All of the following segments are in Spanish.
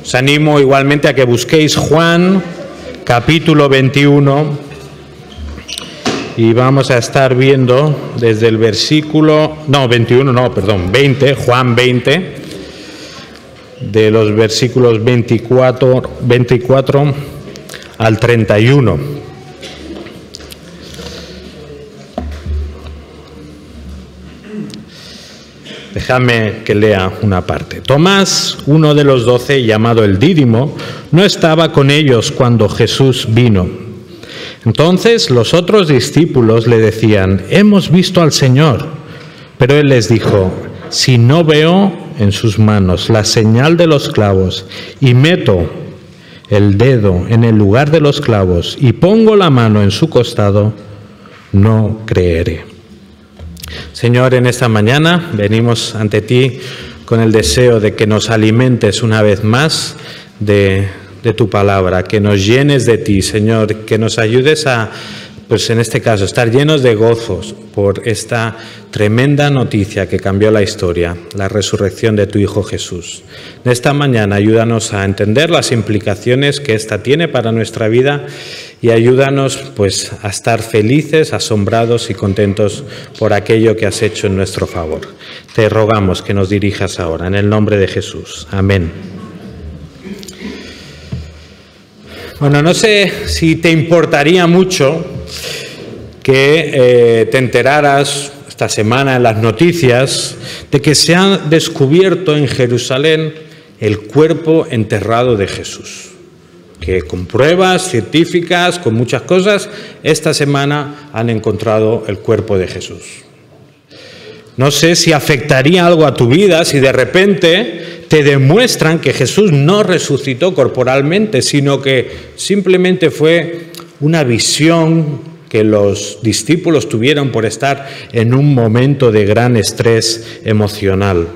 Os animo igualmente a que busquéis Juan, capítulo 21, y vamos a estar viendo desde el versículo, 20, Juan 20, de los versículos 24 al 31. Déjame que lea una parte. Tomás, uno de los 12, llamado el Dídimo, no estaba con ellos cuando Jesús vino. Entonces los otros discípulos le decían: hemos visto al Señor. Pero él les dijo: si no veo en sus manos la señal de los clavos y meto el dedo en el lugar de los clavos y pongo la mano en su costado, no creeré. Señor, en esta mañana venimos ante ti con el deseo de que nos alimentes una vez más de tu palabra, que nos llenes de ti, Señor, que nos ayudes a, pues en este caso, estar llenos de gozos por esta tremenda noticia que cambió la historia, la resurrección de tu Hijo Jesús. En esta mañana ayúdanos a entender las implicaciones que esta tiene para nuestra vida y ayúdanos pues a estar felices, asombrados y contentos por aquello que has hecho en nuestro favor. Te rogamos que nos dirijas ahora, en el nombre de Jesús. Amén. Bueno, no sé si te importaría mucho que te enteraras esta semana en las noticias de que se ha descubierto en Jerusalén el cuerpo enterrado de Jesús. Que con pruebas científicas, con muchas cosas, esta semana han encontrado el cuerpo de Jesús. No sé si afectaría algo a tu vida si de repente te demuestran que Jesús no resucitó corporalmente, sino que simplemente fue una visión que los discípulos tuvieron por estar en un momento de gran estrés emocional.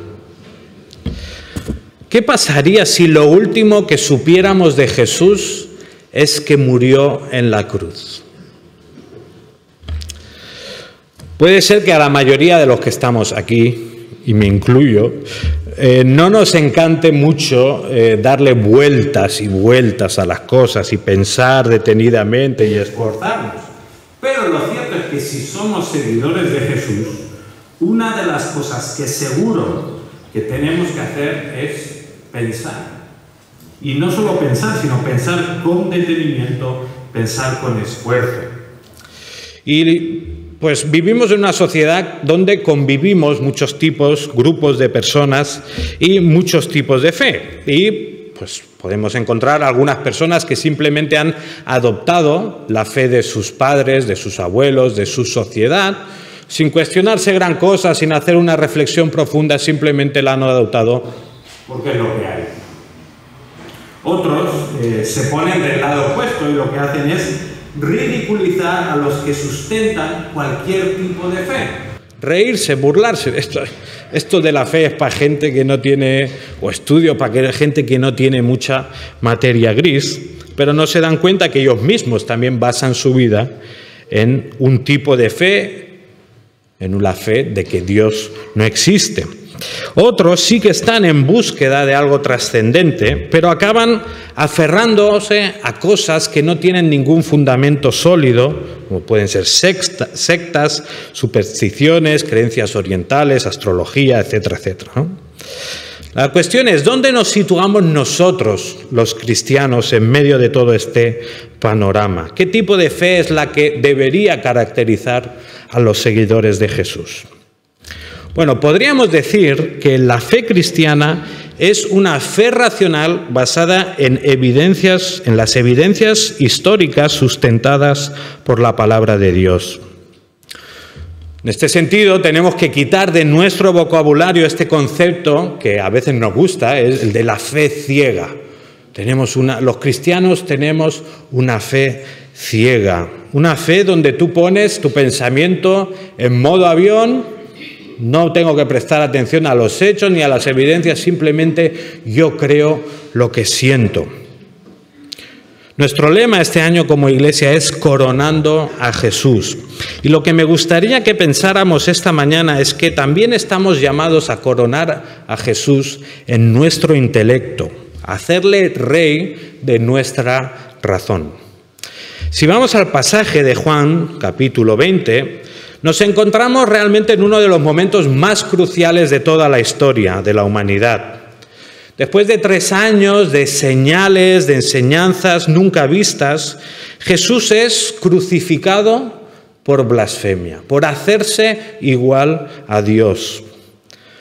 ¿Qué pasaría si lo último que supiéramos de Jesús es que murió en la cruz? Puede ser que a la mayoría de los que estamos aquí, y me incluyo, no nos encante mucho darle vueltas y vueltas a las cosas y pensar detenidamente y esforzarnos. Pero lo cierto es que si somos seguidores de Jesús, una de las cosas que seguro que tenemos que hacer es pensar. Y no solo pensar, sino pensar con detenimiento, pensar con esfuerzo. Y pues vivimos en una sociedad donde convivimos muchos grupos de personas y muchos tipos de fe. Y pues podemos encontrar algunas personas que simplemente han adoptado la fe de sus padres, de sus abuelos, de su sociedad, sin cuestionarse gran cosa, sin hacer una reflexión profunda, simplemente la han adoptado porque es lo que hay. Otros se ponen del lado opuesto y lo que hacen es ridiculizar a los que sustentan cualquier tipo de fe. Reírse, burlarse. Esto de la fe es para gente que no tiene, o estudio para gente que no tiene mucha materia gris, pero no se dan cuenta que ellos mismos también basan su vida en un tipo de fe, en la fe de que Dios no existe. Otros sí que están en búsqueda de algo trascendente, pero acaban aferrándose a cosas que no tienen ningún fundamento sólido, como pueden ser sectas, supersticiones, creencias orientales, astrología, etcétera, etcétera, ¿no? La cuestión es, ¿dónde nos situamos nosotros, los cristianos, en medio de todo este panorama? ¿Qué tipo de fe es la que debería caracterizar a los seguidores de Jesús? Bueno, podríamos decir que la fe cristiana es una fe racional basada en las evidencias históricas sustentadas por la palabra de Dios. En este sentido, tenemos que quitar de nuestro vocabulario este concepto que a veces nos gusta, es el de la fe ciega. Los cristianos tenemos una fe ciega, una fe donde tú pones tu pensamiento en modo avión. No tengo que prestar atención a los hechos ni a las evidencias, simplemente yo creo lo que siento. Nuestro lema este año como iglesia es coronando a Jesús. Y lo que me gustaría que pensáramos esta mañana es que también estamos llamados a coronar a Jesús en nuestro intelecto. hacerle rey de nuestra razón. Si vamos al pasaje de Juan, capítulo 20, nos encontramos realmente en uno de los momentos más cruciales de toda la historia de la humanidad. Después de 3 años de señales, de enseñanzas nunca vistas, Jesús es crucificado por blasfemia, por hacerse igual a Dios.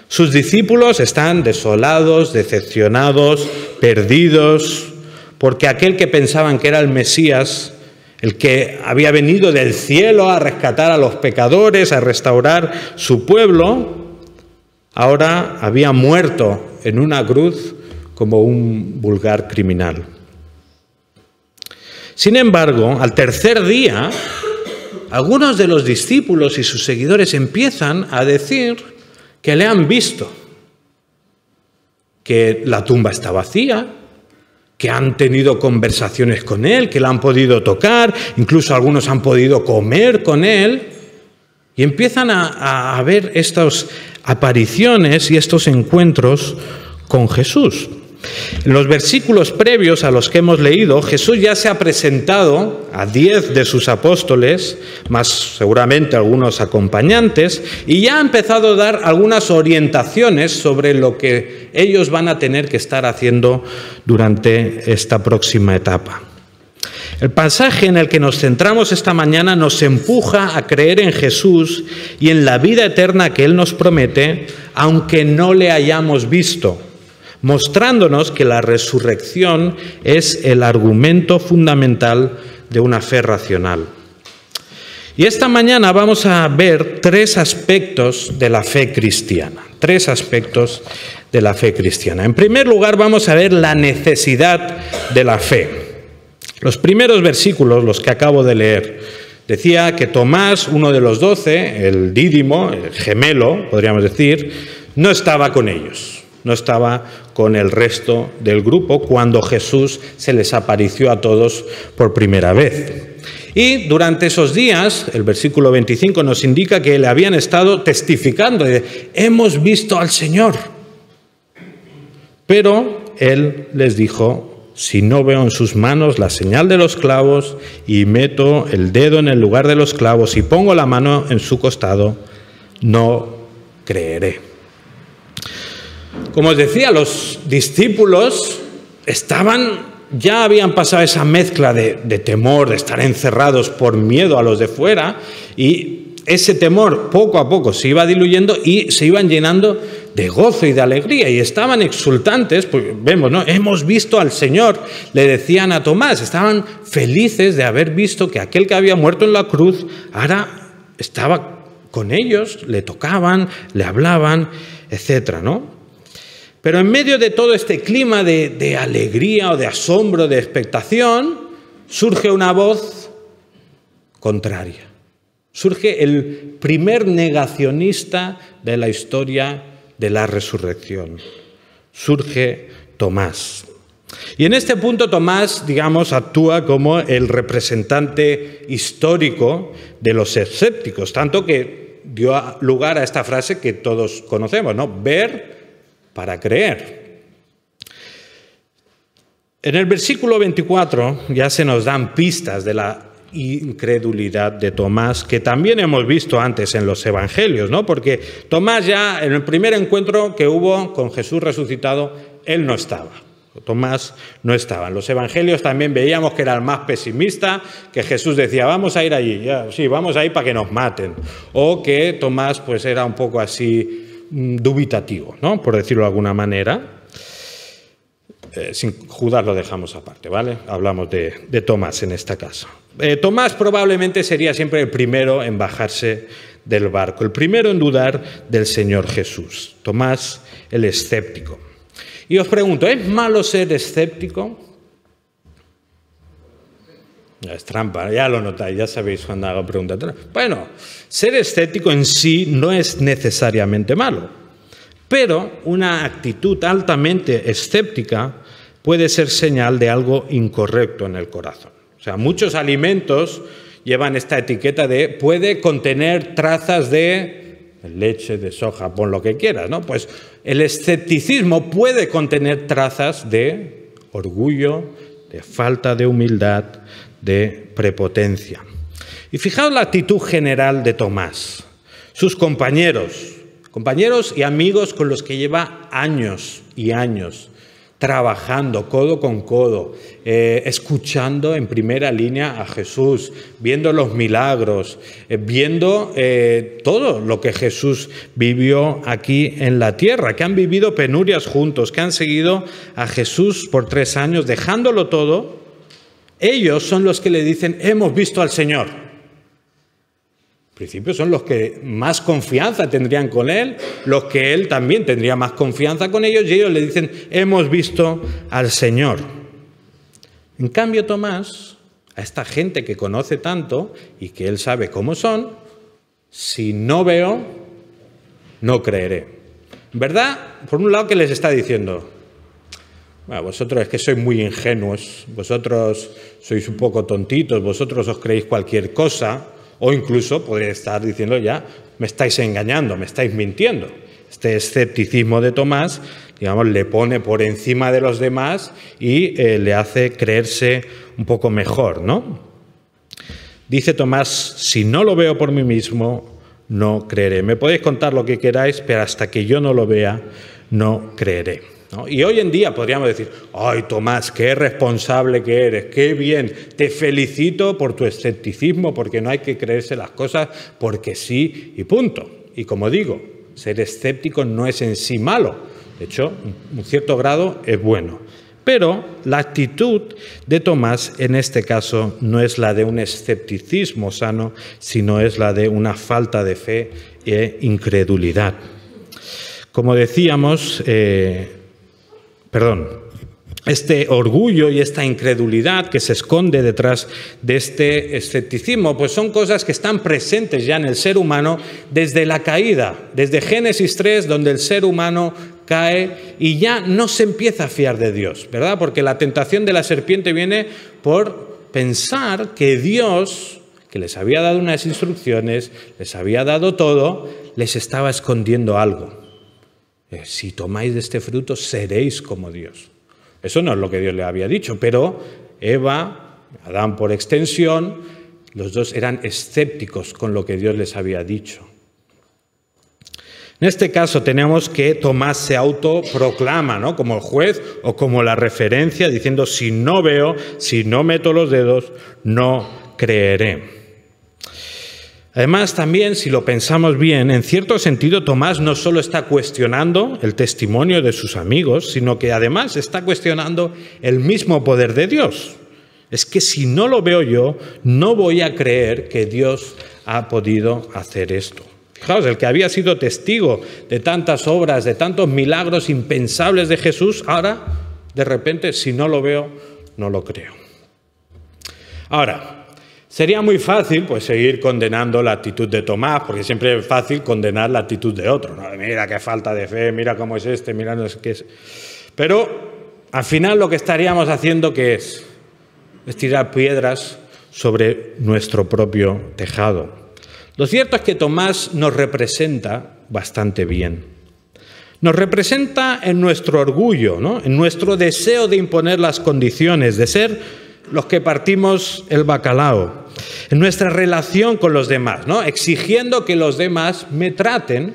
Sus discípulos están desolados, decepcionados, perdidos, porque aquel que pensaban que era el Mesías, el que había venido del cielo a rescatar a los pecadores, a restaurar su pueblo, ahora había muerto en una cruz como un vulgar criminal. Sin embargo, al tercer día, algunos de los discípulos y sus seguidores empiezan a decir que le han visto, que la tumba está vacía, que han tenido conversaciones con él, que la han podido tocar, incluso algunos han podido comer con él, y empiezan a ver estas apariciones y estos encuentros con Jesús. En los versículos previos a los que hemos leído, Jesús ya se ha presentado a 10 de sus apóstoles, más seguramente algunos acompañantes, y ya ha empezado a dar algunas orientaciones sobre lo que ellos van a tener que estar haciendo durante esta próxima etapa. El pasaje en el que nos centramos esta mañana nos empuja a creer en Jesús y en la vida eterna que Él nos promete, aunque no le hayamos visto, mostrándonos que la resurrección es el argumento fundamental de una fe racional. Y esta mañana vamos a ver 3 aspectos de la fe cristiana. 3 aspectos de la fe cristiana. En primer lugar, vamos a ver la necesidad de la fe. Los primeros versículos, los que acabo de leer, decía que Tomás, uno de los 12, el dídimo, el gemelo, podríamos decir, no estaba con ellos. No estaba con el resto del grupo cuando Jesús se les apareció a todos por primera vez. Y durante esos días, el versículo 25 nos indica que le habían estado testificando de: hemos visto al Señor. Pero Él les dijo: si no veo en sus manos la señal de los clavos y meto el dedo en el lugar de los clavos y pongo la mano en su costado, no creeré. Como os decía, los discípulos ya habían pasado esa mezcla de temor, de estar encerrados por miedo a los de fuera, y ese temor poco a poco se iba diluyendo y se iban llenando de gozo y de alegría, y estaban exultantes, porque vemos, ¿no? Hemos visto al Señor, le decían a Tomás, estaban felices de haber visto que aquel que había muerto en la cruz ahora estaba con ellos, le tocaban, le hablaban, etcétera, ¿no? Pero en medio de todo este clima de alegría o de asombro, de expectación, surge una voz contraria. Surge el primer negacionista de la historia de la resurrección. Surge Tomás. Y en este punto Tomás, digamos, actúa como el representante histórico de los escépticos, tanto que dio lugar a esta frase que todos conocemos, ¿no? Ver para creer. En el versículo 24 ya se nos dan pistas de la incredulidad de Tomás, que también hemos visto antes en los evangelios, ¿no? Porque Tomás, ya en el primer encuentro que hubo con Jesús resucitado, él no estaba. Tomás no estaba. En los evangelios también veíamos que era el más pesimista, que Jesús decía: vamos a ir allí, sí, vamos a ir para que nos maten. O que Tomás pues era un poco así dubitativo, ¿no? Por decirlo de alguna manera. Sin Judas lo dejamos aparte, ¿vale? Hablamos de Tomás en este caso. Tomás probablemente sería siempre el primero en bajarse del barco, el primero en dudar del Señor Jesús. Tomás, el escéptico. Y os pregunto, ¿es malo ser escéptico? Es trampa, ya lo notáis, ya sabéis cuando hago preguntas. Bueno, ser escéptico en sí no es necesariamente malo, pero una actitud altamente escéptica puede ser señal de algo incorrecto en el corazón. O sea, muchos alimentos llevan esta etiqueta de puede contener trazas de leche, de soja, pon lo que quieras, ¿no? Pues el escepticismo puede contener trazas de orgullo, de falta de humildad, de prepotencia. Y fijaos la actitud general de Tomás. Sus compañeros y amigos con los que lleva años y años trabajando codo con codo, escuchando en primera línea a Jesús, viendo los milagros, viendo todo lo que Jesús vivió aquí en la tierra, que han vivido penurias juntos, que han seguido a Jesús por 3 años, dejándolo todo. Ellos son los que le dicen, hemos visto al Señor. En principio son los que más confianza tendrían con Él, los que Él también tendría más confianza con ellos, y ellos le dicen, hemos visto al Señor. En cambio, Tomás, a esta gente que conoce tanto y que Él sabe cómo son, si no veo, no creeré. ¿Verdad? Por un lado, ¿qué les está diciendo? Bueno, vosotros es que sois muy ingenuos, vosotros sois un poco tontitos, vosotros os creéis cualquier cosa. O incluso podría estar diciendo ya, me estáis engañando, me estáis mintiendo. Este escepticismo de Tomás, digamos, le pone por encima de los demás y le hace creerse un poco mejor, ¿no? Dice Tomás, si no lo veo por mí mismo, no creeré. Me podéis contar lo que queráis, pero hasta que yo no lo vea, no creeré, ¿no? Y hoy en día podríamos decir, ¡ay, Tomás, qué responsable que eres! ¡Qué bien! Te felicito por tu escepticismo, porque no hay que creerse las cosas porque sí y punto. Y como digo, ser escéptico no es en sí malo. De hecho, un cierto grado es bueno. Pero la actitud de Tomás en este caso no es la de un escepticismo sano, sino es la de una falta de fe e incredulidad. Como decíamos, este orgullo y esta incredulidad que se esconde detrás de este escepticismo, pues son cosas que están presentes ya en el ser humano desde la caída, desde Génesis 3, donde el ser humano cae y ya no se empieza a fiar de Dios, ¿verdad? Porque la tentación de la serpiente viene por pensar que Dios, que les había dado unas instrucciones, les había dado todo, les estaba escondiendo algo. Si tomáis de este fruto, seréis como Dios. Eso no es lo que Dios le había dicho, pero Eva, Adán por extensión, los dos eran escépticos con lo que Dios les había dicho. En este caso tenemos que Tomás se autoproclama, ¿no?, como el juez o como la referencia, diciendo, si no veo, si no meto los dedos, no creeré. Además, también, si lo pensamos bien, en cierto sentido, Tomás no solo está cuestionando el testimonio de sus amigos, sino que además está cuestionando el mismo poder de Dios. Es que si no lo veo yo, no voy a creer que Dios ha podido hacer esto. Fijaos, el que había sido testigo de tantas obras, de tantos milagros impensables de Jesús, ahora, de repente, si no lo veo, no lo creo. Ahora, sería muy fácil pues seguir condenando la actitud de Tomás, porque siempre es fácil condenar la actitud de otro, ¿no? Mira qué falta de fe, mira cómo es este, mira no sé qué es. Pero al final lo que estaríamos haciendo ¿qué es? Es tirar piedras sobre nuestro propio tejado. Lo cierto es que Tomás nos representa bastante bien. Nos representa en nuestro orgullo, ¿no?, en nuestro deseo de imponer las condiciones, de ser los que partimos el bacalao, en nuestra relación con los demás, ¿no?, exigiendo que los demás me traten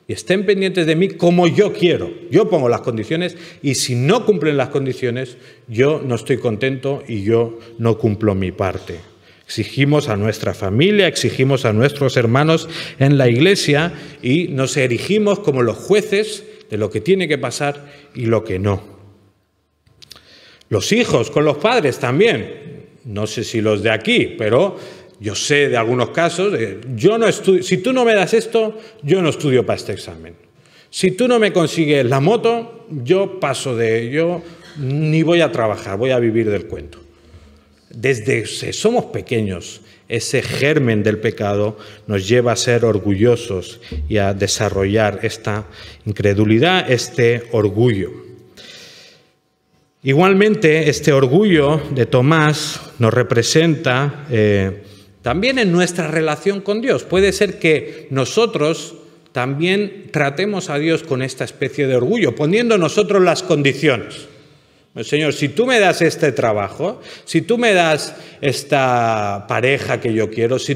y estén pendientes de mí como yo quiero. Yo pongo las condiciones y si no cumplen las condiciones, yo no estoy contento y yo no cumplo mi parte. Exigimos a nuestra familia, exigimos a nuestros hermanos en la iglesia y nos erigimos como los jueces de lo que tiene que pasar y lo que no. Los hijos con los padres también, no sé si los de aquí, pero yo sé de algunos casos, yo no estudio, si tú no me das esto, yo no estudio para este examen. Si tú no me consigues la moto, yo paso de ello, ni voy a trabajar, voy a vivir del cuento. Desde que somos pequeños, ese germen del pecado nos lleva a ser orgullosos y a desarrollar esta incredulidad, este orgullo. Igualmente, este orgullo de Tomás nos representa también en nuestra relación con Dios. Puede ser que nosotros también tratemos a Dios con esta especie de orgullo, poniendo nosotros las condiciones. Señor, si tú me das este trabajo, si tú me das esta pareja que yo quiero, si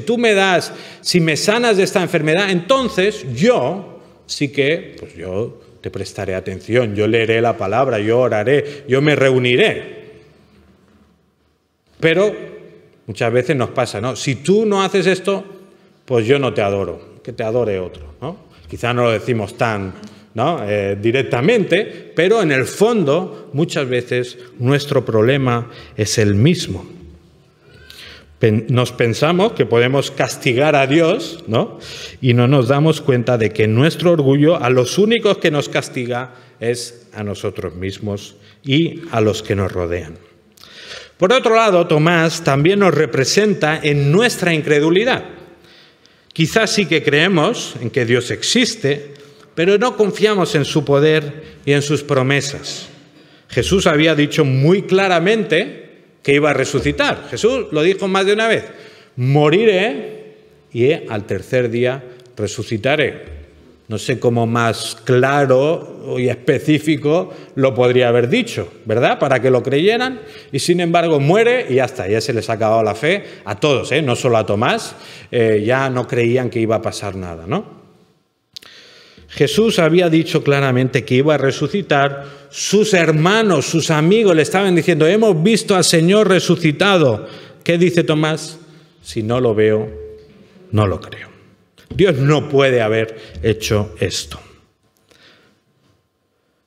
me sanas de esta enfermedad, entonces yo sí que, pues yo te prestaré atención, yo leeré la palabra, yo oraré, yo me reuniré. Pero muchas veces nos pasa, ¿no? Si tú no haces esto, pues yo no te adoro, que te adore otro, ¿no? Quizá no lo decimos tan, ¿no? Directamente, pero en el fondo muchas veces nuestro problema es el mismo. Nos pensamos que podemos castigar a Dios, ¿no? Y no nos damos cuenta de que nuestro orgullo a los únicos que nos castiga es a nosotros mismos y a los que nos rodean. Por otro lado, Tomás también nos representa en nuestra incredulidad. Quizás sí que creemos en que Dios existe, pero no confiamos en su poder y en sus promesas. Jesús había dicho muy claramente que iba a resucitar. Jesús lo dijo más de una vez: moriré y al tercer día resucitaré. No sé cómo más claro y específico lo podría haber dicho, ¿verdad? Para que lo creyeran, y sin embargo muere y ya está, ya se les ha acabado la fe a todos, no solo a Tomás, ya no creían que iba a pasar nada, ¿no? Jesús había dicho claramente que iba a resucitar. Sus hermanos, sus amigos le estaban diciendo: hemos visto al Señor resucitado. ¿Qué dice Tomás? Si no lo veo, no lo creo. Dios no puede haber hecho esto.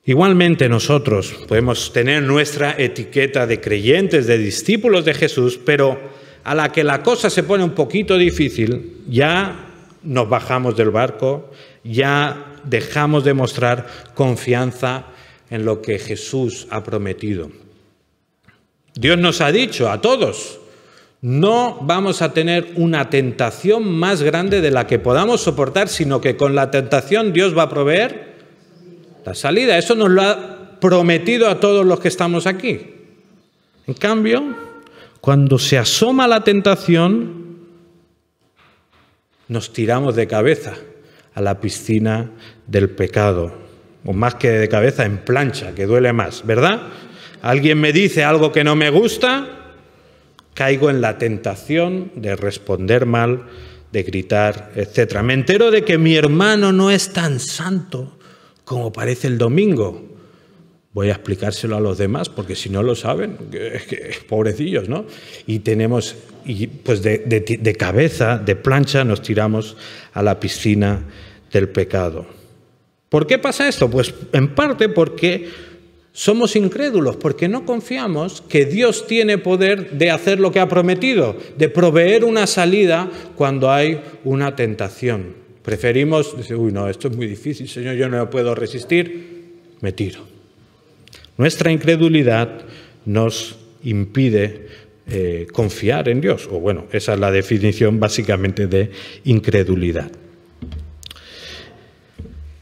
Igualmente nosotros podemos tener nuestra etiqueta de creyentes, de discípulos de Jesús, pero a la que la cosa se pone un poquito difícil, ya nos bajamos del barco, ya dejamos de mostrar confianza en lo que Jesús ha prometido. Dios nos ha dicho a todos: no vamos a tener una tentación más grande de la que podamos soportar, sino que con la tentación Dios va a proveer la salida. Eso nos lo ha prometido a todos los que estamos aquí. En cambio, cuando se asoma la tentación, nos tiramos de cabeza a la piscina del pecado, o más que de cabeza, en plancha, que duele más, ¿verdad? Alguien me dice algo que no me gusta, caigo en la tentación de responder mal, de gritar, etc. Me entero de que mi hermano no es tan santo como parece el domingo. Voy a explicárselo a los demás, porque si no lo saben, pobrecillos, ¿no? Y pues de cabeza, de plancha, nos tiramos a la piscina del pecado. ¿Por qué pasa esto? Pues en parte porque somos incrédulos, porque no confiamos que Dios tiene poder de hacer lo que ha prometido, de proveer una salida cuando hay una tentación. Preferimos decir: uy, no, esto es muy difícil, Señor, yo no me puedo resistir, me tiro. Nuestra incredulidad nos impide confiar en Dios. O bueno, esa es la definición básicamente de incredulidad.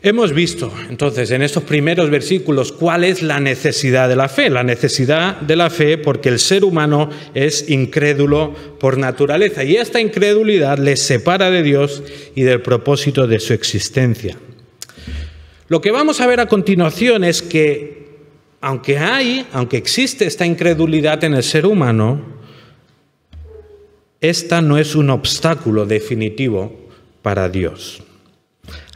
Hemos visto entonces en estos primeros versículos cuál es la necesidad de la fe. La necesidad de la fe porque el ser humano es incrédulo por naturaleza, y esta incredulidad les separa de Dios y del propósito de su existencia. Lo que vamos a ver a continuación es que aunque existe esta incredulidad en el ser humano, esta no es un obstáculo definitivo para Dios.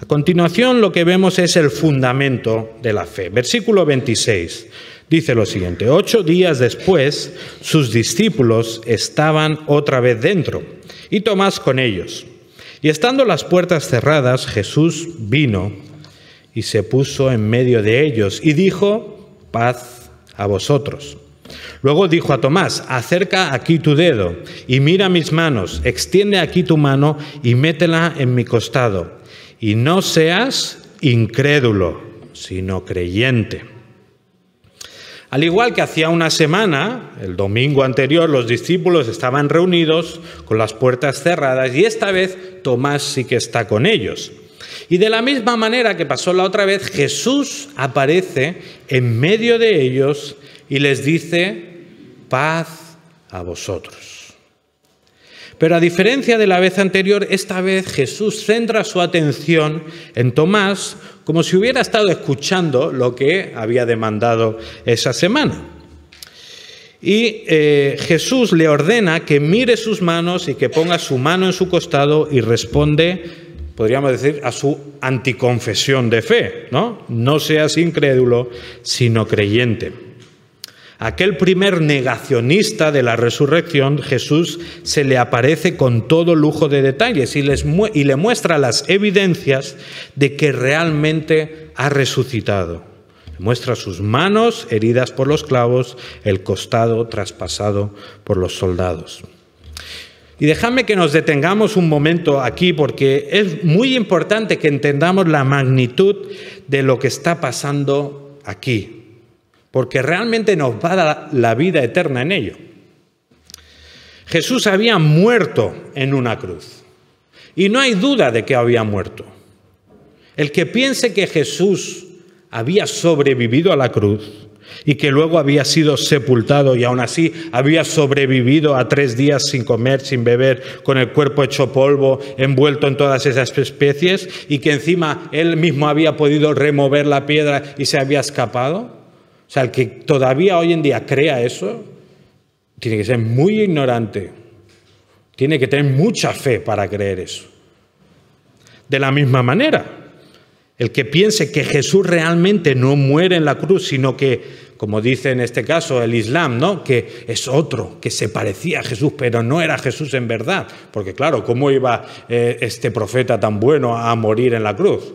A continuación, lo que vemos es el fundamento de la fe. Versículo 26 dice lo siguiente: 8 días después, sus discípulos estaban otra vez dentro, y Tomás con ellos. Y estando las puertas cerradas, Jesús vino y se puso en medio de ellos y dijo: paz a vosotros. Luego dijo a Tomás: acerca aquí tu dedo y mira mis manos, extiende aquí tu mano y métela en mi costado. Y no seas incrédulo, sino creyente. Al igual que hacía una semana, el domingo anterior, los discípulos estaban reunidos con las puertas cerradas, y esta vez Tomás sí que está con ellos. Y de la misma manera que pasó la otra vez, Jesús aparece en medio de ellos y les dice: paz a vosotros. Pero a diferencia de la vez anterior, esta vez Jesús centra su atención en Tomás como si hubiera estado escuchando lo que había demandado esa semana. Y Jesús le ordena que mire sus manos y que ponga su mano en su costado y responde, podríamos decir, a su anticonfesión de fe, ¿no? No seas incrédulo, sino creyente. Aquel primer negacionista de la resurrección, Jesús se le aparece con todo lujo de detalles y le muestra las evidencias de que realmente ha resucitado. Le muestra sus manos heridas por los clavos, el costado traspasado por los soldados. Y dejadme que nos detengamos un momento aquí porque es muy importante que entendamos la magnitud de lo que está pasando aquí. Porque realmente nos va a dar la vida eterna en ello. Jesús había muerto en una cruz. Y no hay duda de que había muerto. El que piense que Jesús había sobrevivido a la cruz y que luego había sido sepultado y aún así había sobrevivido a 3 días sin comer, sin beber, con el cuerpo hecho polvo, envuelto en todas esas especies, y que encima él mismo había podido remover la piedra y se había escapado. O sea, el que todavía hoy en día crea eso, tiene que ser muy ignorante. Tiene que tener mucha fe para creer eso. De la misma manera, el que piense que Jesús realmente no muere en la cruz, sino que, como dice en este caso el Islam, ¿no?, que es otro, que se parecía a Jesús, pero no era Jesús en verdad. Porque claro, ¿cómo iba este profeta tan bueno a morir en la cruz?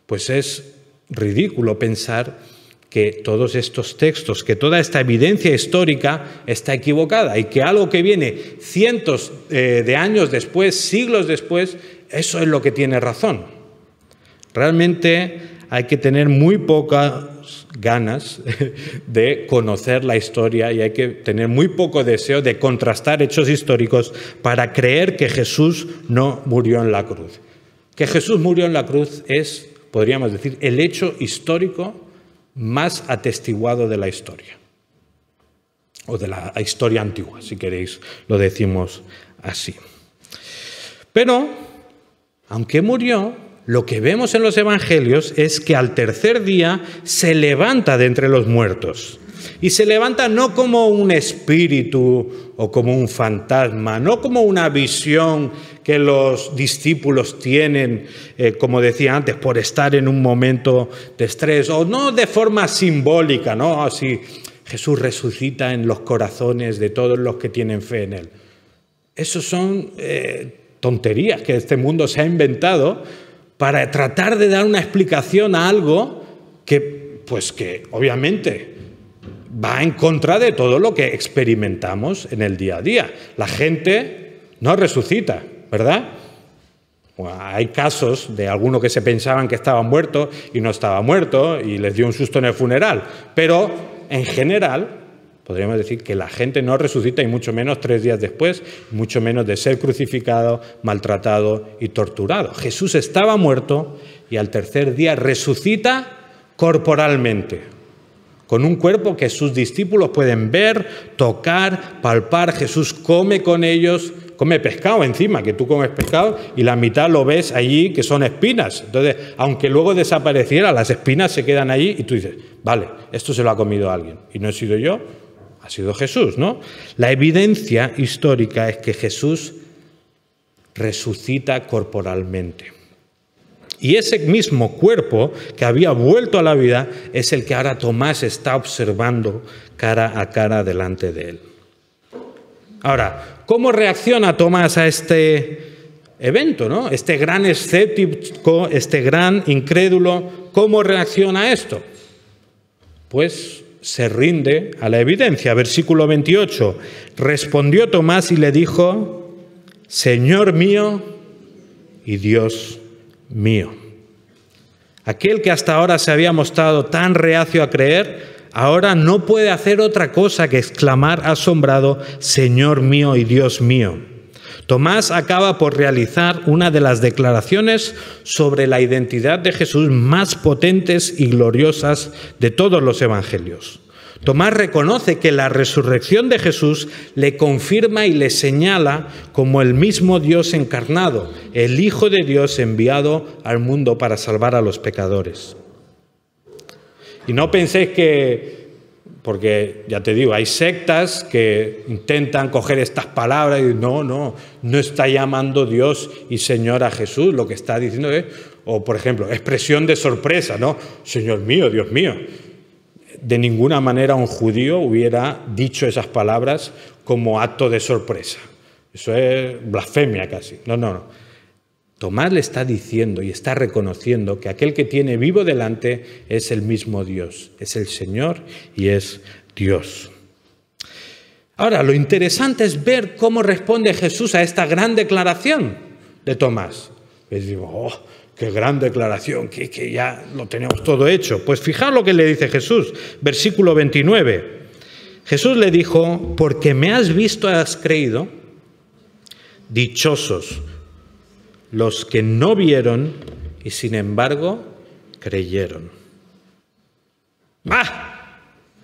Pues es ridículo pensar que todos estos textos, que toda esta evidencia histórica está equivocada y que algo que viene cientos de años después, siglos después, eso es lo que tiene razón. Realmente hay que tener muy pocas ganas de conocer la historia y hay que tener muy poco deseo de contrastar hechos históricos para creer que Jesús no murió en la cruz. Que Jesús murió en la cruz es, podríamos decir, el hecho histórico más atestiguado de la historia, o de la historia antigua, si queréis, lo decimos así. Pero, aunque murió, lo que vemos en los evangelios es que al tercer día se levanta de entre los muertos. Y se levanta no como un espíritu o como un fantasma, no como una visión que los discípulos tienen, como decía antes, por estar en un momento de estrés, o no de forma simbólica, ¿no? Así, Jesús resucita en los corazones de todos los que tienen fe en Él. Esos son tonterías que este mundo se ha inventado para tratar de dar una explicación a algo que obviamente va en contra de todo lo que experimentamos en el día a día. La gente no resucita, ¿verdad? Bueno, hay casos de algunos que se pensaban que estaba muerto y no estaba muerto y les dio un susto en el funeral. Pero, en general, podríamos decir que la gente no resucita y mucho menos 3 días después, mucho menos de ser crucificado, maltratado y torturado. Jesús estaba muerto y al tercer día resucita corporalmente, con un cuerpo que sus discípulos pueden ver, tocar, palpar. Jesús come con ellos, come pescado encima, que tú comes pescado y la mitad lo ves allí que son espinas. Entonces, aunque luego desapareciera, las espinas se quedan allí y tú dices, vale, esto se lo ha comido alguien. Y no he sido yo, ha sido Jesús, ¿no? La evidencia histórica es que Jesús resucita corporalmente. Y ese mismo cuerpo que había vuelto a la vida es el que ahora Tomás está observando cara a cara delante de él. Ahora, ¿cómo reacciona Tomás a este evento, ¿no? Este gran escéptico, este gran incrédulo, ¿cómo reacciona a esto? Pues se rinde a la evidencia. Versículo 28. Respondió Tomás y le dijo, Señor mío y Dios mío. Aquel que hasta ahora se había mostrado tan reacio a creer, ahora no puede hacer otra cosa que exclamar asombrado, Señor mío y Dios mío. Tomás acaba por realizar una de las declaraciones sobre la identidad de Jesús más potentes y gloriosas de todos los evangelios. Tomás reconoce que la resurrección de Jesús le confirma y le señala como el mismo Dios encarnado, el Hijo de Dios enviado al mundo para salvar a los pecadores. Y no penséis que Porque, ya te digo, hay sectas que intentan coger estas palabras y no está llamando Dios y Señor a Jesús, lo que está diciendo es, o por ejemplo, expresión de sorpresa, ¿no? Señor mío, Dios mío. De ninguna manera un judío hubiera dicho esas palabras como acto de sorpresa. Eso es blasfemia casi. No. Tomás le está diciendo y está reconociendo que aquel que tiene vivo delante es el mismo Dios, es el Señor y es Dios. Ahora, lo interesante es ver cómo responde Jesús a esta gran declaración de Tomás. Y digo, qué gran declaración, que ya lo tenemos todo hecho. Pues fijaos lo que le dice Jesús, versículo 29. Jesús le dijo, porque me has visto, has creído, dichosos los que no vieron y sin embargo creyeron.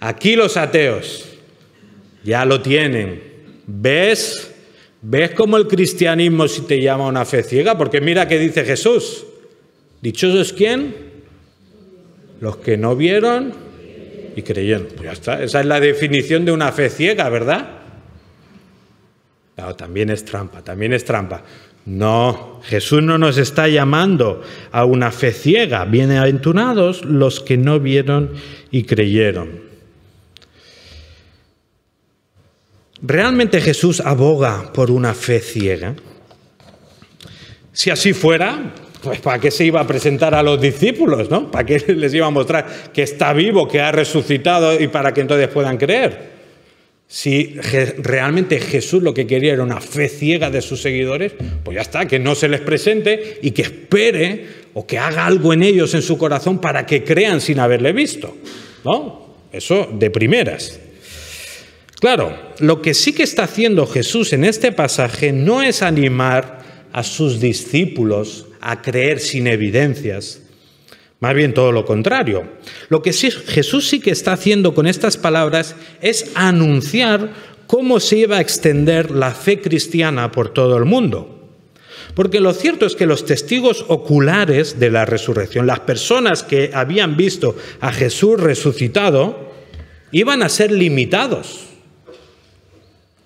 Aquí los ateos ya lo tienen. ¿Ves cómo el cristianismo sí te llama a una fe ciega? Porque mira qué dice Jesús. ¿Dichosos quién? Los que no vieron y creyeron. Pues ya está. Esa es la definición de una fe ciega, ¿verdad? No, también es trampa. No, Jesús no nos está llamando a una fe ciega. Bienaventurados los que no vieron y creyeron. ¿Realmente Jesús aboga por una fe ciega? Si así fuera, pues ¿para qué se iba a presentar a los discípulos, no? ¿Para qué les iba a mostrar que está vivo, que ha resucitado y para que entonces puedan creer? Si realmente Jesús lo que quería era una fe ciega de sus seguidores, pues ya está, que no se les presente y que espere o que haga algo en ellos, en su corazón, para que crean sin haberle visto, ¿no? Eso de primeras. Claro, lo que sí que está haciendo Jesús en este pasaje no es animar a sus discípulos a creer sin evidencias. Más bien todo lo contrario. Lo que sí, Jesús sí que está haciendo con estas palabras es anunciar cómo se iba a extender la fe cristiana por todo el mundo. Porque lo cierto es que los testigos oculares de la resurrección, las personas que habían visto a Jesús resucitado, iban a ser limitados.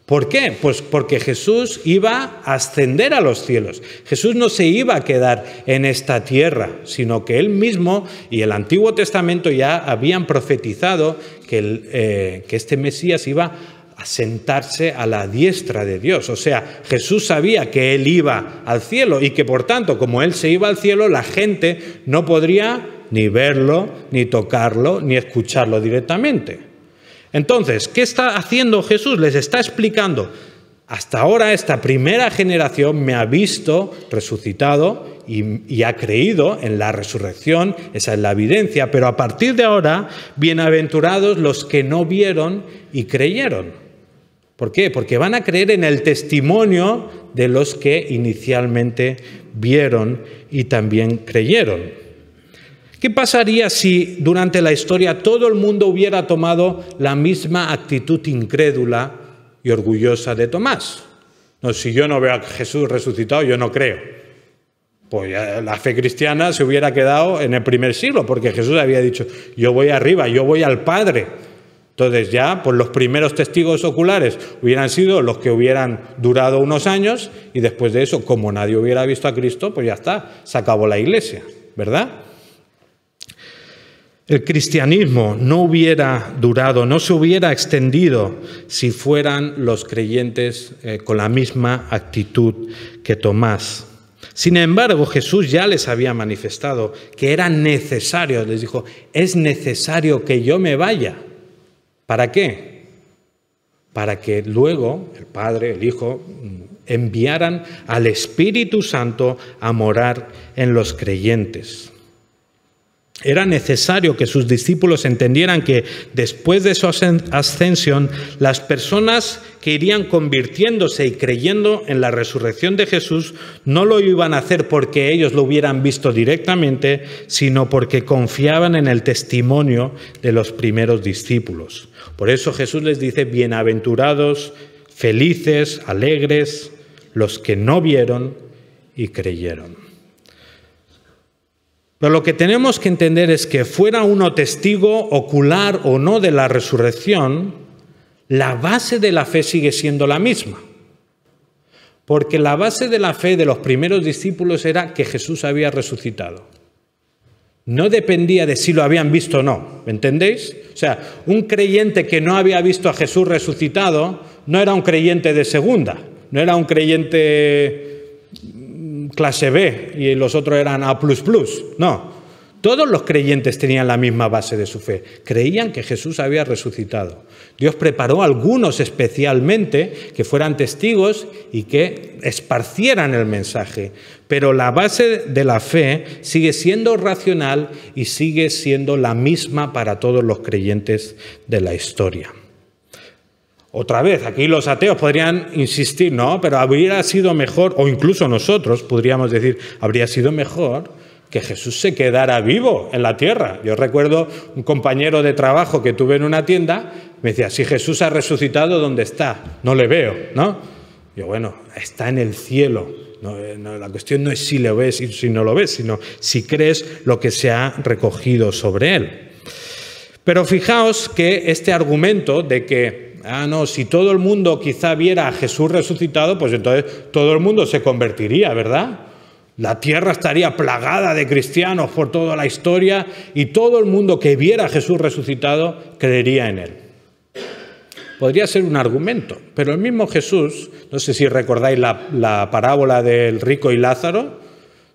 ¿Por qué? Pues porque Jesús iba a ascender a los cielos. Jesús no se iba a quedar en esta tierra, sino que él mismo y el Antiguo Testamento ya habían profetizado que este Mesías iba a sentarse a la diestra de Dios. O sea, Jesús sabía que él iba al cielo y que por tanto, como él se iba al cielo, la gente no podría ni verlo, ni tocarlo, ni escucharlo directamente. Entonces, ¿qué está haciendo Jesús? Les está explicando, hasta ahora esta primera generación me ha visto resucitado y ha creído en la resurrección, esa es la evidencia, pero a partir de ahora, bienaventurados los que no vieron y creyeron. ¿Por qué? Porque van a creer en el testimonio de los que inicialmente vieron y también creyeron. ¿Qué pasaría si durante la historia todo el mundo hubiera tomado la misma actitud incrédula y orgullosa de Tomás? No, si yo no veo a Jesús resucitado, yo no creo. Pues la fe cristiana se hubiera quedado en el primer siglo, porque Jesús había dicho, yo voy arriba, yo voy al Padre. Entonces ya, pues los primeros testigos oculares hubieran sido los que hubieran durado unos años y después de eso, como nadie hubiera visto a Cristo, pues ya está, se acabó la iglesia, ¿verdad? El cristianismo no hubiera durado, no se hubiera extendido si fueran los creyentes con la misma actitud que Tomás. Sin embargo, Jesús ya les había manifestado que era necesario, les dijo, es necesario que yo me vaya. ¿Para qué? Para que luego el Padre, el Hijo, enviaran al Espíritu Santo a morar en los creyentes. Era necesario que sus discípulos entendieran que después de su ascensión, las personas que irían convirtiéndose y creyendo en la resurrección de Jesús no lo iban a hacer porque ellos lo hubieran visto directamente, sino porque confiaban en el testimonio de los primeros discípulos. Por eso Jesús les dice, bienaventurados, felices, alegres, los que no vieron y creyeron. Pero lo que tenemos que entender es que fuera uno testigo ocular o no de la resurrección, la base de la fe sigue siendo la misma. Porque la base de la fe de los primeros discípulos era que Jesús había resucitado. No dependía de si lo habían visto o no, ¿me entendéis? O sea, un creyente que no había visto a Jesús resucitado no era un creyente de segunda, no era un creyente clase B y los otros eran A++, no. Todos los creyentes tenían la misma base de su fe, creían que Jesús había resucitado. Dios preparó a algunos especialmente que fueran testigos y que esparcieran el mensaje, pero la base de la fe sigue siendo racional y sigue siendo la misma para todos los creyentes de la historia. Otra vez, aquí los ateos podrían insistir, no, pero habría sido mejor, o incluso nosotros podríamos decir, habría sido mejor que Jesús se quedara vivo en la tierra. Yo recuerdo un compañero de trabajo que tuve en una tienda, me decía, si Jesús ha resucitado, ¿dónde está? No le veo, ¿no? Yo, bueno, está en el cielo. No, la cuestión no es si lo ves y si no lo ves, sino si crees lo que se ha recogido sobre él. Pero fijaos que este argumento de que no, si todo el mundo quizá viera a Jesús resucitado, pues entonces todo el mundo se convertiría, ¿verdad? La tierra estaría plagada de cristianos por toda la historia y todo el mundo que viera a Jesús resucitado creería en él. Podría ser un argumento, pero el mismo Jesús, no sé si recordáis la parábola del rico y Lázaro,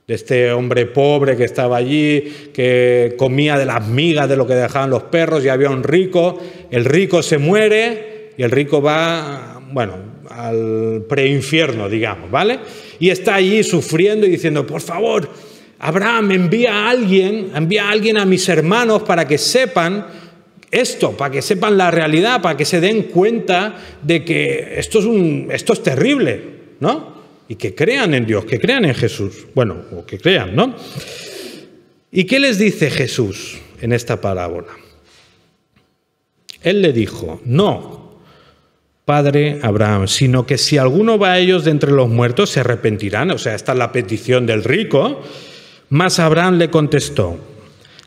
de este hombre pobre que estaba allí, que comía de las migas de lo que dejaban los perros, y había un rico, el rico se muere y el rico va, bueno, al preinfierno, digamos, ¿vale? Y está allí sufriendo y diciendo, por favor, Abraham, envía a alguien a mis hermanos para que sepan esto, para que sepan la realidad, para que se den cuenta de que esto es terrible, ¿no? Y que crean en Dios, que crean en Jesús. Bueno, o que crean, ¿no? ¿Y qué les dice Jesús en esta parábola? Él le dijo, no, padre Abraham, sino que si alguno va a ellos de entre los muertos, se arrepentirán. O sea, esta es la petición del rico. Mas Abraham le contestó,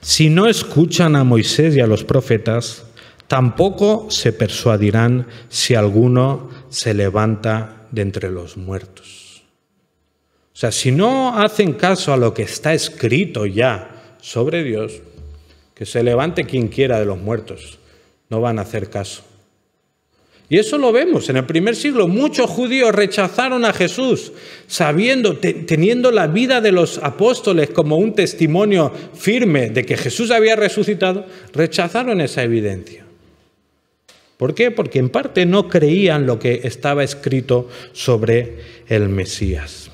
si no escuchan a Moisés y a los profetas, tampoco se persuadirán si alguno se levanta de entre los muertos. O sea, si no hacen caso a lo que está escrito ya sobre Dios, que se levante quien quiera de los muertos, no van a hacer caso. Y eso lo vemos en el primer siglo. Muchos judíos rechazaron a Jesús, sabiendo, teniendo la vida de los apóstoles como un testimonio firme de que Jesús había resucitado, rechazaron esa evidencia. ¿Por qué? Porque en parte no creían lo que estaba escrito sobre el Mesías.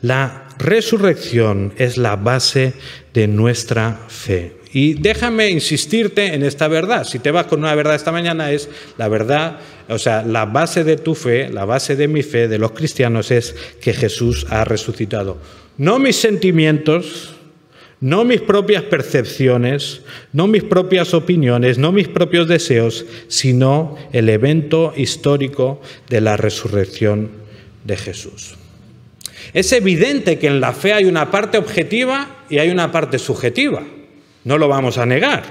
La resurrección es la base de nuestra fe. Y déjame insistirte en esta verdad. Si te vas con una verdad esta mañana, es la verdad, o sea, la base de tu fe, la base de mi fe, de los cristianos, es que Jesús ha resucitado. No mis sentimientos, no mis propias percepciones, no mis propias opiniones, no mis propios deseos, sino el evento histórico de la resurrección de Jesús. Es evidente que en la fe hay una parte objetiva y hay una parte subjetiva. No lo vamos a negar.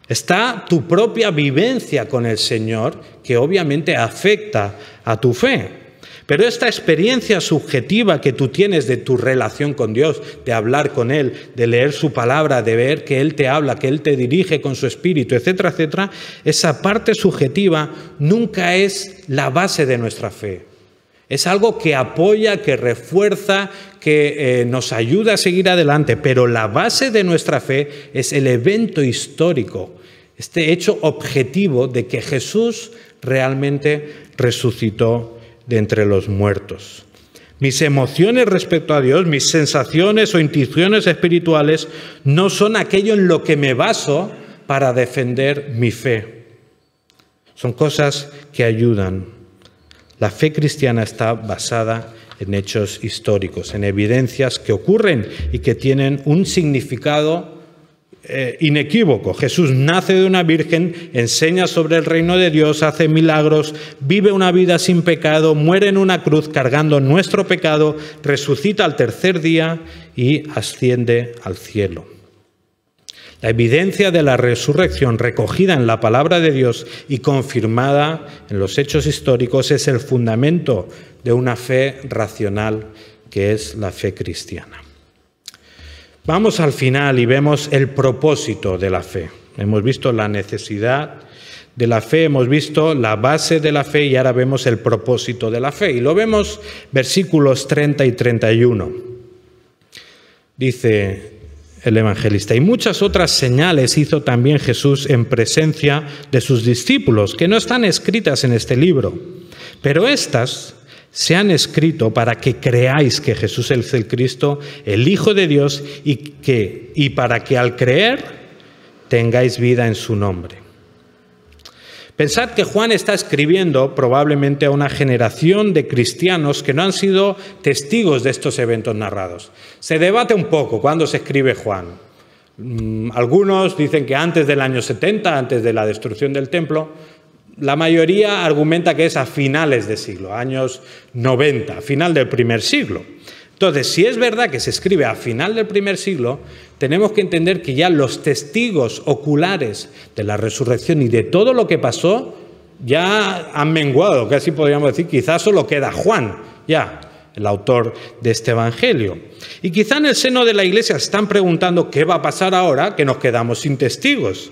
Está tu propia vivencia con el Señor, que obviamente afecta a tu fe. Pero esta experiencia subjetiva que tú tienes de tu relación con Dios, de hablar con Él, de leer su palabra, de ver que Él te habla, que Él te dirige con su espíritu, etcétera, etcétera, esa parte subjetiva nunca es la base de nuestra fe. Es algo que apoya, que refuerza, que nos ayuda a seguir adelante, pero la base de nuestra fe es el evento histórico, este hecho objetivo de que Jesús realmente resucitó de entre los muertos. Mis emociones respecto a Dios, mis sensaciones o intuiciones espirituales no son aquello en lo que me baso para defender mi fe. Son cosas que ayudan. La fe cristiana está basada en hechos históricos, en evidencias que ocurren y que tienen un significado inequívoco. Jesús nace de una virgen, enseña sobre el reino de Dios, hace milagros, vive una vida sin pecado, muere en una cruz cargando nuestro pecado, resucita al tercer día y asciende al cielo. La evidencia de la resurrección recogida en la palabra de Dios y confirmada en los hechos históricos es el fundamento de una fe racional que es la fe cristiana. Vamos al final y vemos el propósito de la fe. Hemos visto la necesidad de la fe, hemos visto la base de la fe y ahora vemos el propósito de la fe. Y lo vemos versículos 30 y 31. Dice el evangelista: y muchas otras señales hizo también Jesús en presencia de sus discípulos, que no están escritas en este libro, pero estas se han escrito para que creáis que Jesús es el Cristo, el Hijo de Dios, y para que al creer tengáis vida en su nombre. Pensad que Juan está escribiendo probablemente a una generación de cristianos que no han sido testigos de estos eventos narrados. Se debate un poco cuándo se escribe Juan. Algunos dicen que antes del año 70, antes de la destrucción del templo. La mayoría argumenta que es a finales de siglo, años 90, final del primer siglo. Entonces, si es verdad que se escribe a final del primer siglo, tenemos que entender que ya los testigos oculares de la resurrección y de todo lo que pasó ya han menguado, casi podríamos decir, quizás solo queda Juan, ya, el autor de este evangelio. Y quizá en el seno de la iglesia se están preguntando qué va a pasar ahora que nos quedamos sin testigos.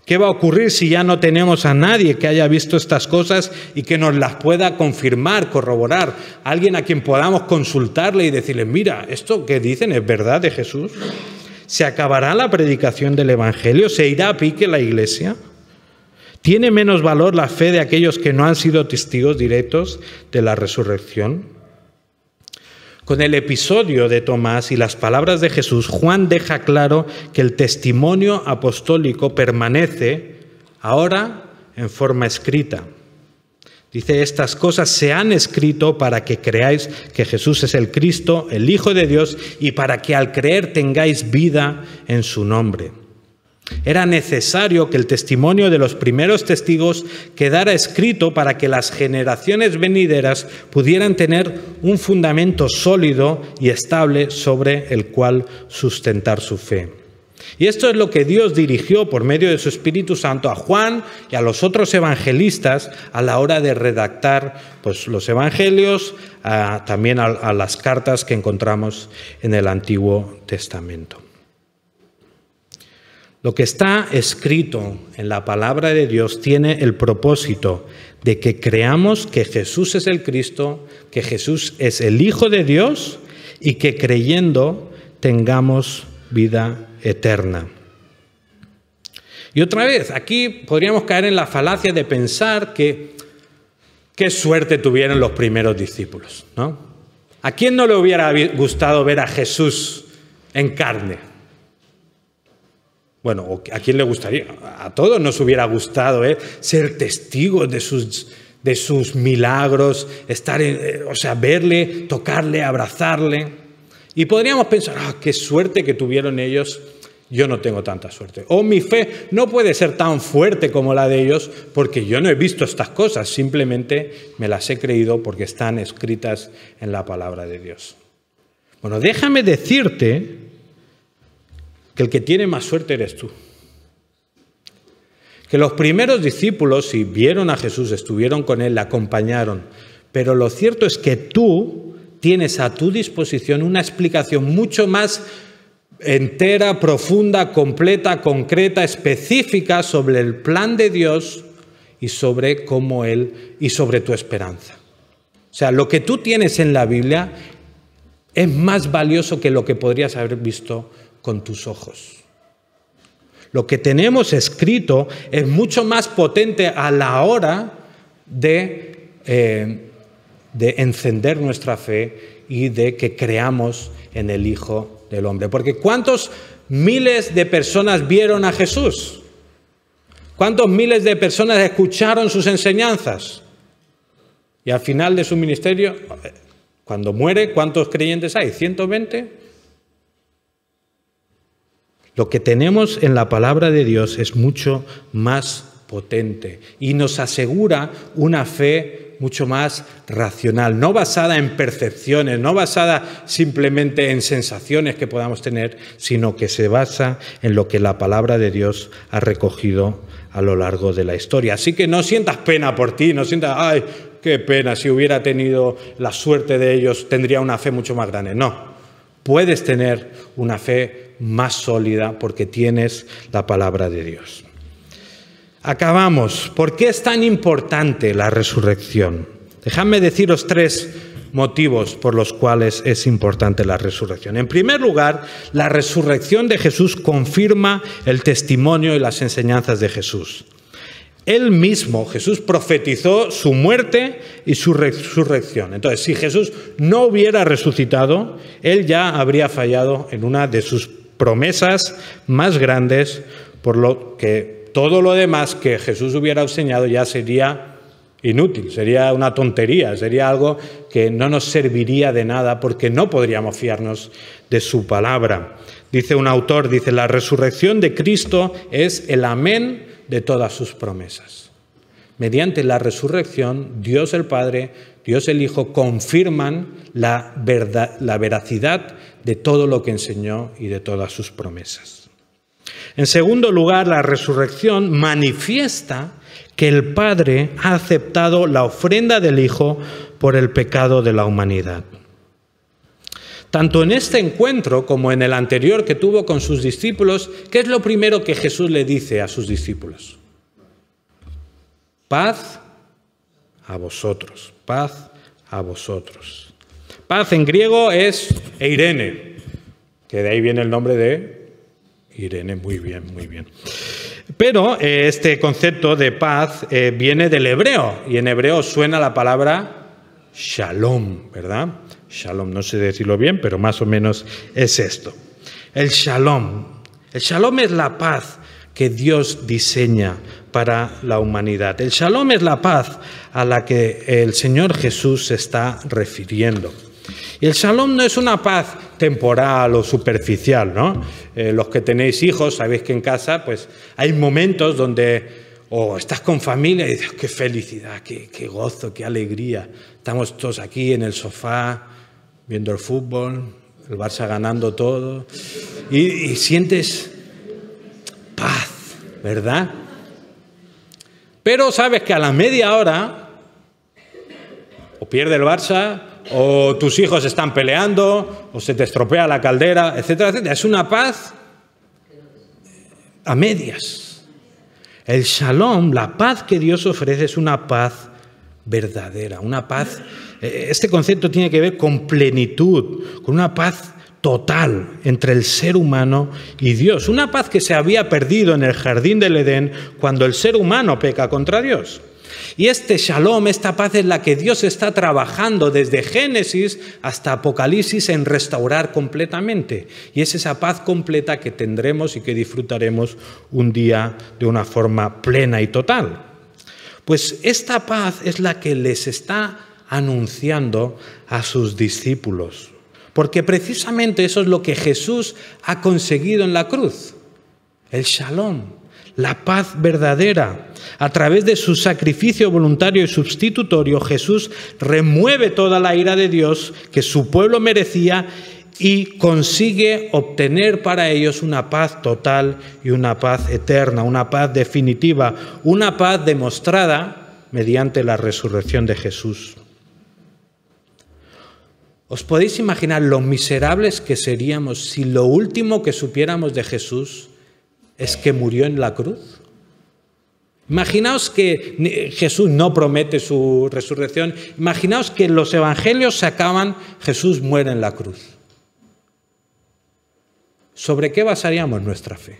¿Qué va a ocurrir si ya no tenemos a nadie que haya visto estas cosas y que nos las pueda confirmar, corroborar? Alguien a quien podamos consultarle y decirle, mira, ¿esto que dicen es verdad de Jesús? ¿Se acabará la predicación del evangelio? ¿Se irá a pique la iglesia? ¿Tiene menos valor la fe de aquellos que no han sido testigos directos de la resurrección? Con el episodio de Tomás y las palabras de Jesús, Juan deja claro que el testimonio apostólico permanece ahora en forma escrita. Dice, estas cosas se han escrito para que creáis que Jesús es el Cristo, el Hijo de Dios, y para que al creer tengáis vida en su nombre. Era necesario que el testimonio de los primeros testigos quedara escrito para que las generaciones venideras pudieran tener un fundamento sólido y estable sobre el cual sustentar su fe. Y esto es lo que Dios dirigió por medio de su Espíritu Santo a Juan y a los otros evangelistas a la hora de redactar los evangelios, también a las cartas que encontramos en el Antiguo Testamento. Lo que está escrito en la palabra de Dios tiene el propósito de que creamos que Jesús es el Cristo, que Jesús es el Hijo de Dios y que creyendo tengamos vida eterna. Y otra vez, aquí podríamos caer en la falacia de pensar que qué suerte tuvieron los primeros discípulos, ¿no? ¿A quién no le hubiera gustado ver a Jesús en carne? Bueno, ¿a quién le gustaría? A todos nos hubiera gustado ser testigos de sus milagros, verle, tocarle, abrazarle. Y podríamos pensar, qué suerte que tuvieron ellos, yo no tengo tanta suerte. O mi fe no puede ser tan fuerte como la de ellos porque yo no he visto estas cosas, simplemente me las he creído porque están escritas en la palabra de Dios. Bueno, déjame decirte que el que tiene más suerte eres tú. Que los primeros discípulos, si vieron a Jesús, estuvieron con él, le acompañaron. Pero lo cierto es que tú tienes a tu disposición una explicación mucho más entera, profunda, completa, concreta, específica sobre el plan de Dios y sobre cómo Él y sobre tu esperanza. O sea, lo que tú tienes en la Biblia es más valioso que lo que podrías haber visto con tus ojos. Lo que tenemos escrito es mucho más potente a la hora de encender nuestra fe y de que creamos en el Hijo del Hombre. Porque ¿cuántos miles de personas vieron a Jesús? ¿Cuántos miles de personas escucharon sus enseñanzas? Y al final de su ministerio, cuando muere, ¿cuántos creyentes hay? ¿120? Lo que tenemos en la palabra de Dios es mucho más potente y nos asegura una fe mucho más racional, no basada en percepciones, no basada simplemente en sensaciones que podamos tener, sino que se basa en lo que la palabra de Dios ha recogido a lo largo de la historia. Así que no sientas pena por ti, no sientas, ay, qué pena, si hubiera tenido la suerte de ellos, tendría una fe mucho más grande. No, puedes tener una fe más sólida porque tienes la palabra de Dios. Acabamos. ¿Por qué es tan importante la resurrección? Dejadme deciros 3 motivos por los cuales es importante la resurrección. En primer lugar, la resurrección de Jesús confirma el testimonio y las enseñanzas de Jesús. Él mismo, Jesús, profetizó su muerte y su resurrección. Entonces, si Jesús no hubiera resucitado, él ya habría fallado en una de sus promesas más grandes, por lo que todo lo demás que Jesús hubiera enseñado ya sería inútil, sería una tontería, sería algo que no nos serviría de nada porque no podríamos fiarnos de su palabra. Dice un autor, dice, la resurrección de Cristo es el amén de todas sus promesas. Mediante la resurrección, Dios el Padre, Dios el Hijo confirman la veracidad de todo lo que enseñó y de todas sus promesas. En segundo lugar, la resurrección manifiesta que el Padre ha aceptado la ofrenda del Hijo por el pecado de la humanidad. Tanto en este encuentro como en el anterior que tuvo con sus discípulos, ¿qué es lo primero que Jesús le dice a sus discípulos? Paz a vosotros, paz a vosotros. Paz en griego es eirene, que de ahí viene el nombre de Irene, muy bien, muy bien. Pero este concepto de paz viene del hebreo, y en hebreo suena la palabra shalom, ¿verdad? Shalom, no sé decirlo bien, pero más o menos es esto. El shalom. El shalom es la paz que Dios diseña para la humanidad. El shalom es la paz a la que el Señor Jesús se está refiriendo. Y el shalom no es una paz temporal o superficial, ¿no? Los que tenéis hijos, sabéis que en casa pues hay momentos donde estás con familia y dices, qué felicidad, qué gozo, qué alegría. Estamos todos aquí en el sofá viendo el fútbol, el Barça ganando todo y sientes paz, ¿verdad? Pero sabes que a la media hora o pierde el Barça, o tus hijos están peleando, o se te estropea la caldera, etcétera, etcétera. Es una paz a medias. El shalom, la paz que Dios ofrece, es una paz verdadera, una paz. Este concepto tiene que ver con plenitud, con una paz total entre el ser humano y Dios. Una paz que se había perdido en el jardín del Edén cuando el ser humano peca contra Dios. Y este shalom, esta paz es la que Dios está trabajando desde Génesis hasta Apocalipsis en restaurar completamente. Y es esa paz completa que tendremos y que disfrutaremos un día de una forma plena y total. Pues esta paz es la que les está anunciando a sus discípulos. Porque precisamente eso es lo que Jesús ha conseguido en la cruz. El shalom. La paz verdadera. A través de su sacrificio voluntario y sustitutorio, Jesús remueve toda la ira de Dios que su pueblo merecía y consigue obtener para ellos una paz total y una paz eterna, una paz definitiva, una paz demostrada mediante la resurrección de Jesús. ¿Os podéis imaginar lo miserables que seríamos si lo último que supiéramos de Jesús es que murió en la cruz? Imaginaos que Jesús no promete su resurrección. Imaginaos que los evangelios se acaban, Jesús muere en la cruz. ¿Sobre qué basaríamos nuestra fe?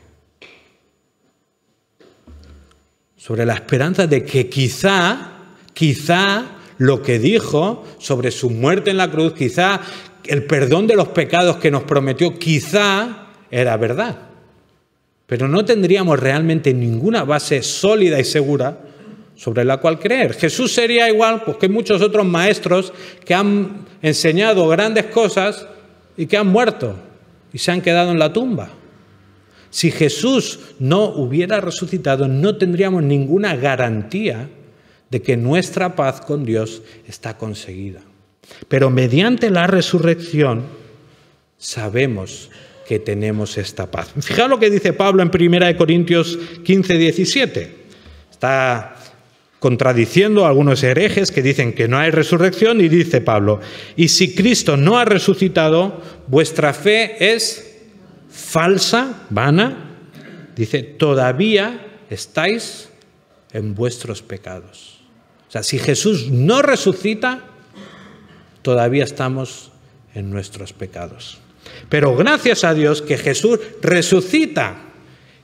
Sobre la esperanza de que quizá lo que dijo sobre su muerte en la cruz, quizá el perdón de los pecados que nos prometió, quizá era verdad. Pero no tendríamos realmente ninguna base sólida y segura sobre la cual creer. Jesús sería igual pues, que muchos otros maestros que han enseñado grandes cosas y que han muerto y se han quedado en la tumba. Si Jesús no hubiera resucitado, no tendríamos ninguna garantía de que nuestra paz con Dios está conseguida. Pero mediante la resurrección sabemos que tenemos esta paz. Fijaos lo que dice Pablo en 1 Corintios 15, 17. Está contradiciendo a algunos herejes que dicen que no hay resurrección, y dice Pablo: y si Cristo no ha resucitado, vuestra fe es falsa, vana. Dice, todavía estáis en vuestros pecados. O sea, si Jesús no resucita, todavía estamos en nuestros pecados. Pero gracias a Dios que Jesús resucita.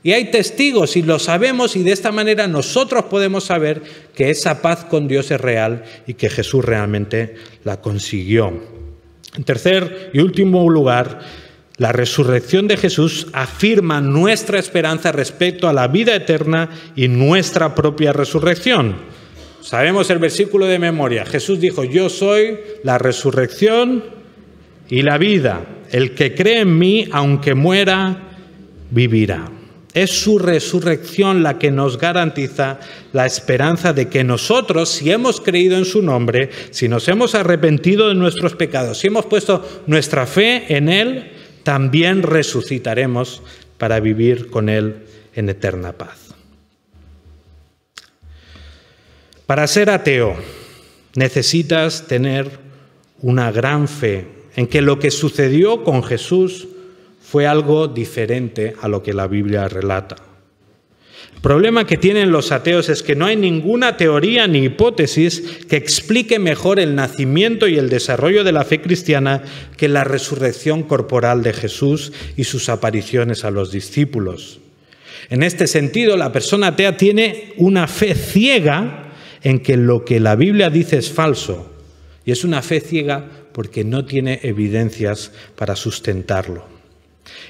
Y hay testigos y lo sabemos, y de esta manera nosotros podemos saber que esa paz con Dios es real y que Jesús realmente la consiguió. En tercer y último lugar, la resurrección de Jesús afirma nuestra esperanza respecto a la vida eterna y nuestra propia resurrección. Sabemos el versículo de memoria. Jesús dijo: yo soy la resurrección y la vida. El que cree en mí, aunque muera, vivirá. Es su resurrección la que nos garantiza la esperanza de que nosotros, si hemos creído en su nombre, si nos hemos arrepentido de nuestros pecados, si hemos puesto nuestra fe en Él, también resucitaremos para vivir con Él en eterna paz. Para ser ateo necesitas tener una gran fe en que lo que sucedió con Jesús fue algo diferente a lo que la Biblia relata. El problema que tienen los ateos es que no hay ninguna teoría ni hipótesis que explique mejor el nacimiento y el desarrollo de la fe cristiana que la resurrección corporal de Jesús y sus apariciones a los discípulos. En este sentido, la persona atea tiene una fe ciega en que lo que la Biblia dice es falso, y es una fe ciega porque no tiene evidencias para sustentarlo.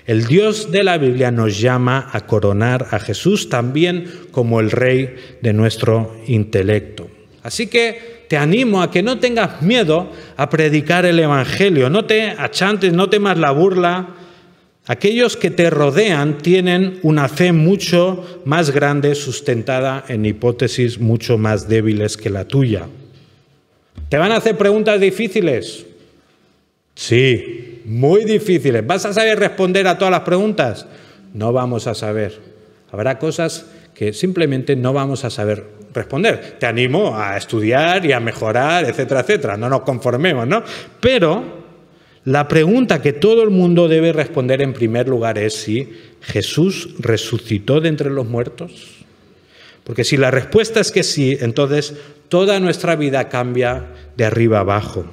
El Dios de la Biblia nos llama a coronar a Jesús también como el Rey de nuestro intelecto. Así que te animo a que no tengas miedo a predicar el Evangelio, no te achantes, no temas la burla. Aquellos que te rodean tienen una fe mucho más grande, sustentada en hipótesis mucho más débiles que la tuya. ¿Te van a hacer preguntas difíciles? Sí, muy difíciles. ¿Vas a saber responder a todas las preguntas? No vamos a saber. Habrá cosas que simplemente no vamos a saber responder. Te animo a estudiar y a mejorar, etcétera, etcétera. No nos conformemos, ¿no? Pero la pregunta que todo el mundo debe responder en primer lugar es si Jesús resucitó de entre los muertos. Porque si la respuesta es que sí, entonces toda nuestra vida cambia de arriba abajo.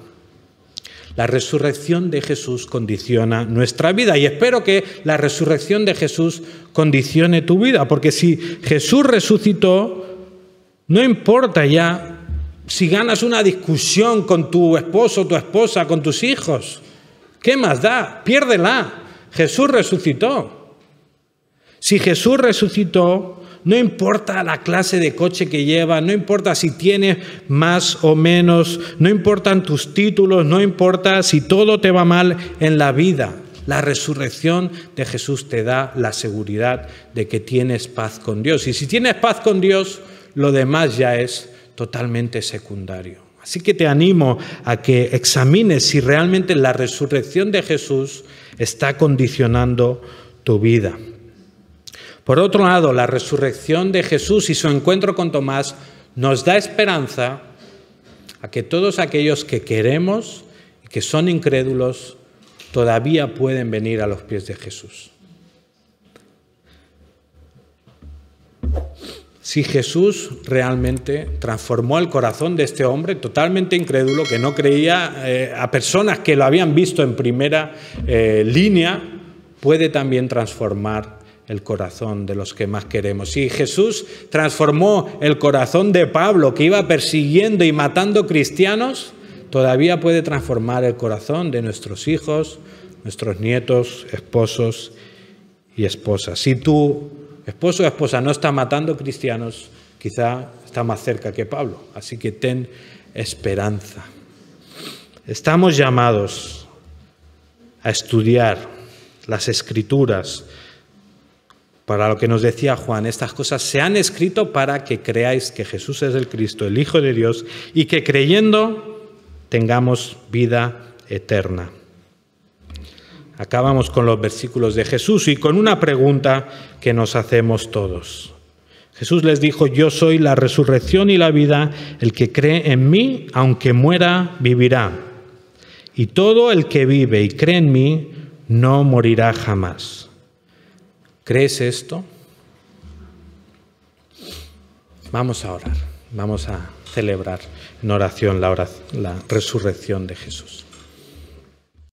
La resurrección de Jesús condiciona nuestra vida, y espero que la resurrección de Jesús condicione tu vida, porque si Jesús resucitó, no importa ya si ganas una discusión con tu esposo, tu esposa, con tus hijos. ¿Qué más da? Piérdela. Jesús resucitó. Si Jesús resucitó, no importa la clase de coche que llevas, no importa si tienes más o menos, no importan tus títulos, no importa si todo te va mal en la vida. La resurrección de Jesús te da la seguridad de que tienes paz con Dios. Y si tienes paz con Dios, lo demás ya es totalmente secundario. Así que te animo a que examines si realmente la resurrección de Jesús está condicionando tu vida. Por otro lado, la resurrección de Jesús y su encuentro con Tomás nos da esperanza a que todos aquellos que queremos y que son incrédulos todavía pueden venir a los pies de Jesús. Si Jesús realmente transformó el corazón de este hombre totalmente incrédulo, que no creía a personas que lo habían visto en primera línea, puede también transformar el corazón de los que más queremos. Si Jesús transformó el corazón de Pablo, que iba persiguiendo y matando cristianos, todavía puede transformar el corazón de nuestros hijos, nuestros nietos, esposos y esposas. Si tu esposo o esposa no está matando cristianos, quizá está más cerca que Pablo. Así que ten esperanza. Estamos llamados a estudiar las Escrituras Para lo que nos decía Juan, estas cosas se han escrito para que creáis que Jesús es el Cristo, el Hijo de Dios, y que creyendo tengamos vida eterna. Acabamos con los versículos de Jesús y con una pregunta que nos hacemos todos. Jesús les dijo: yo soy la resurrección y la vida, el que cree en mí, aunque muera, vivirá. Y todo el que vive y cree en mí, no morirá jamás. ¿Crees esto? Vamos a orar, vamos a celebrar en oración la resurrección de Jesús.